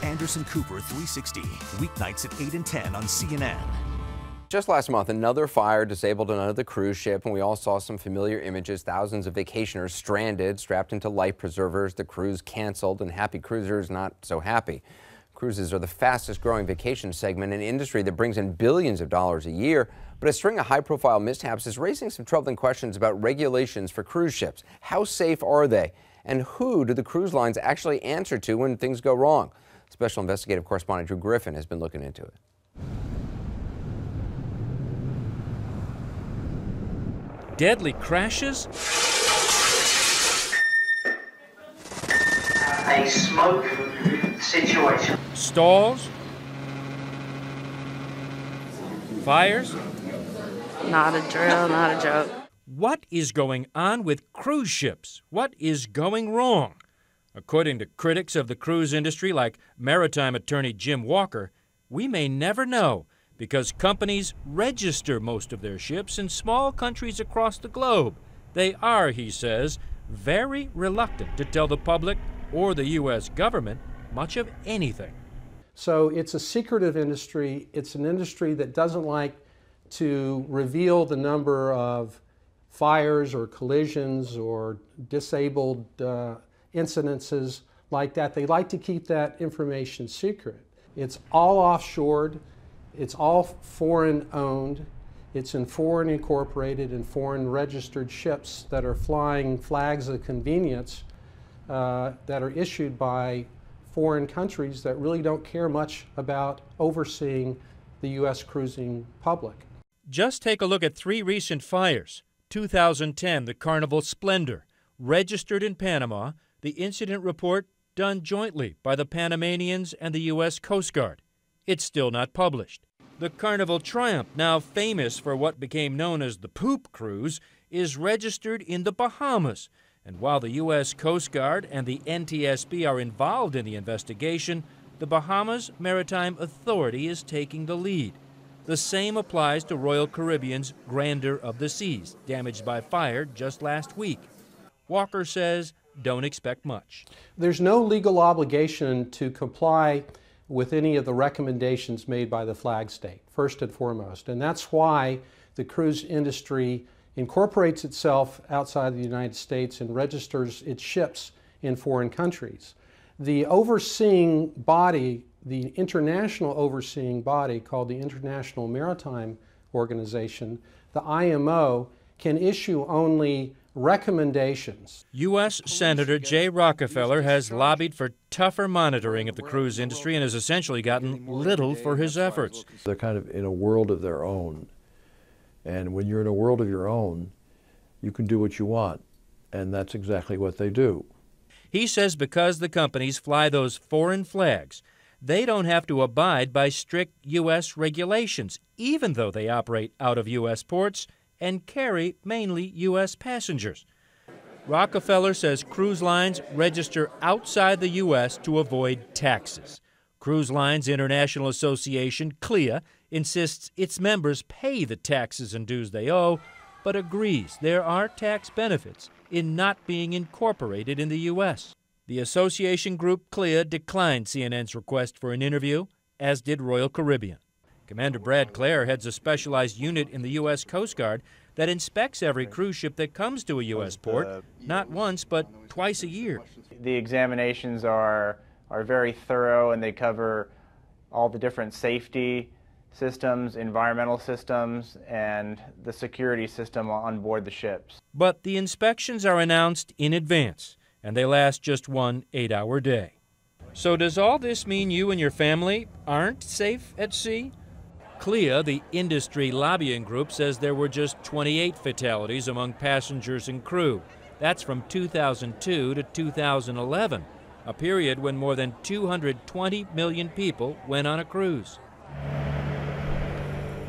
Anderson Cooper 360, weeknights at 8 and 10 on CNN. Just last month, another fire disabled another cruise ship, and we all saw some familiar images. Thousands of vacationers stranded, strapped into life preservers. The cruise canceled, and happy cruisers not so happy. Cruises are the fastest growing vacation segment, an industry that brings in billions of dollars a year. But a string of high-profile mishaps is raising some troubling questions about regulations for cruise ships. How safe are they? And who do the cruise lines actually answer to when things go wrong? Special investigative correspondent Drew Griffin has been looking into it. Deadly crashes? A smoke situation. Stalls? Fires? Not a drill, not a joke. What is going on with cruise ships? What is going wrong? According to critics of the cruise industry like maritime attorney Jim Walker, we may never know because companies register most of their ships in small countries across the globe. They are, he says, very reluctant to tell the public or the U.S. government much of anything. So it's a secretive industry. It's an industry that doesn't like to reveal the number of fires or collisions or disabled incidences like that. They like to keep that information secret. It's all offshored. It's all foreign owned. It's in foreign incorporated and foreign registered ships that are flying flags of convenience that are issued by foreign countries that really don't care much about overseeing the U.S. cruising public. Just take a look at 3 recent fires. 2010, the Carnival Splendor, registered in Panama, the incident report done jointly by the Panamanians and the U.S. Coast Guard. It's still not published. The Carnival Triumph, now famous for what became known as the Poop Cruise, is registered in the Bahamas. And while the U.S. Coast Guard and the NTSB are involved in the investigation, the Bahamas Maritime Authority is taking the lead. The same applies to Royal Caribbean's Grandeur of the Seas, damaged by fire just last week. Walker says, don't expect much. There's no legal obligation to comply with any of the recommendations made by the flag state, first and foremost. And that's why the cruise industry incorporates itself outside the United States and registers its ships in foreign countries. The overseeing body, the international overseeing body called the International Maritime Organization, the IMO, can issue only recommendations. U.S. Senator Jay Rockefeller has lobbied for tougher monitoring of the cruise industry and has essentially gotten little for his efforts. They're kind of in a world of their own. And when you're in a world of your own, you can do what you want. And that's exactly what they do. He says because the companies fly those foreign flags, they don't have to abide by strict U.S. regulations, even though they operate out of U.S. ports and carry mainly U.S. passengers. Rockefeller says cruise lines register outside the U.S. to avoid taxes. Cruise Lines International Association, CLIA, insists its members pay the taxes and dues they owe, but agrees there are tax benefits in not being incorporated in the U.S. The association group CLIA declined CNN's request for an interview, as did Royal Caribbean. Commander Brad Clare heads a specialized unit in the U.S. Coast Guard that inspects every cruise ship that comes to a U.S. port, not once, but twice a year. The examinations are very thorough, and they cover all the different safety systems, environmental systems, and the security system on board the ships. But the inspections are announced in advance, and they last just 1 8-hour day. So does all this mean you and your family aren't safe at sea? CLIA, the industry lobbying group, says there were just 28 fatalities among passengers and crew. That's from 2002 to 2011, a period when more than 220 million people went on a cruise.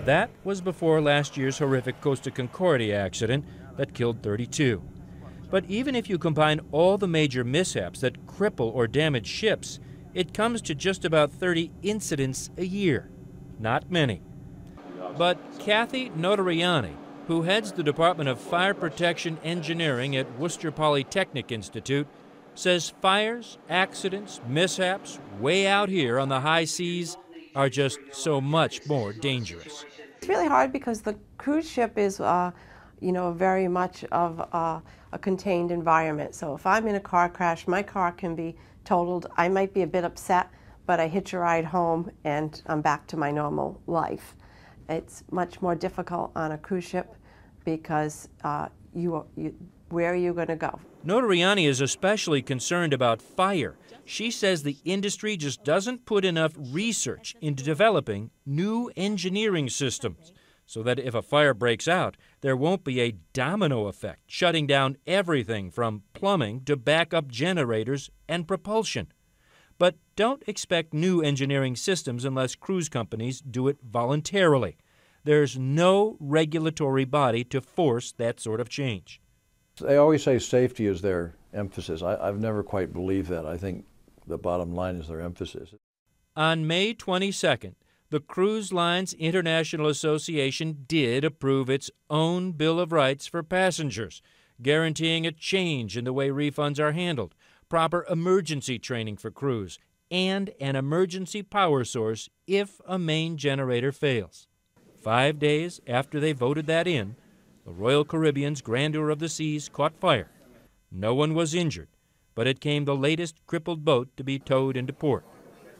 That was before last year's horrific Costa Concordia accident that killed 32. But even if you combine all the major mishaps that cripple or damage ships, it comes to just about 30 incidents a year. Not many. But Kathy Notariani, who heads the Department of Fire Protection Engineering at Worcester Polytechnic Institute, says fires, accidents, mishaps way out here on the high seas are just so much more dangerous. It's really hard because the cruise ship is, very much of a contained environment. So if I'm in a car crash, my car can be totaled. I might be a bit upset, but I hitch a ride home and I'm back to my normal life. It's much more difficult on a cruise ship because where are you going to go? Notarianni is especially concerned about fire. She says the industry just doesn't put enough research into developing new engineering systems so that if a fire breaks out, there won't be a domino effect, shutting down everything from plumbing to backup generators and propulsion. But don't expect new engineering systems unless cruise companies do it voluntarily. There's no regulatory body to force that sort of change. They always say safety is their emphasis. I've never quite believed that. I think the bottom line is their emphasis. On May 22nd, the Cruise Lines International Association did approve its own Bill of Rights for passengers, guaranteeing a change in the way refunds are handled, proper emergency training for crews, and an emergency power source if a main generator fails. 5 days after they voted that in, the Royal Caribbean's Grandeur of the Seas caught fire. No one was injured, but it came the latest crippled boat to be towed into port.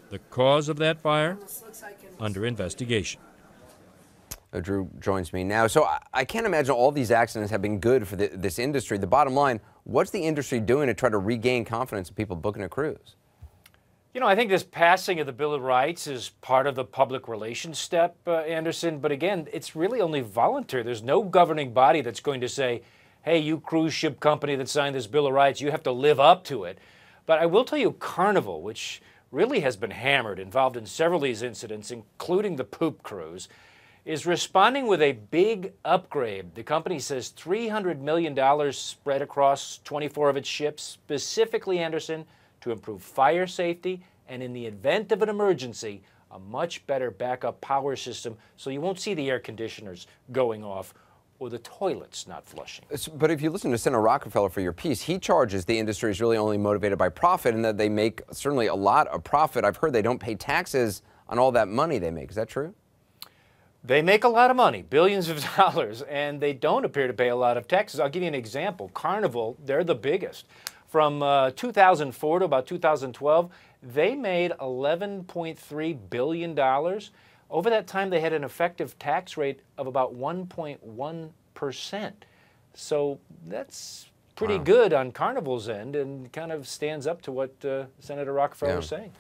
The cause of that fire? Under investigation. Drew joins me now. So I can't imagine all these accidents have been good for this industry. The bottom line, what's the industry doing to try to regain confidence of people booking a cruise? You know, I think this passing of the Bill of Rights is part of the public relations step, Anderson. But again, it's really only voluntary. There's no governing body that's going to say, hey, you cruise ship company that signed this Bill of Rights, you have to live up to it. But I will tell you, Carnival, which really has been hammered, involved in several of these incidents, including the poop cruise, is responding with a big upgrade. The company says $300 million spread across 24 of its ships, specifically, Anderson, to improve fire safety and, in the event of an emergency, a much better backup power system so you won't see the air conditioners going off or the toilets not flushing. But if you listen to Senator Rockefeller for your piece, he charges the industry is really only motivated by profit and that they make certainly a lot of profit. I've heard they don't pay taxes on all that money they make. Is that true? They make a lot of money, billions of dollars, and they don't appear to pay a lot of taxes. I'll give you an example. Carnival, they're the biggest. From 2004 to about 2012, they made $11.3 billion. Over that time, they had an effective tax rate of about 1.1%. So that's pretty good on Carnival's end and kind of stands up to what Senator Rockefeller was saying.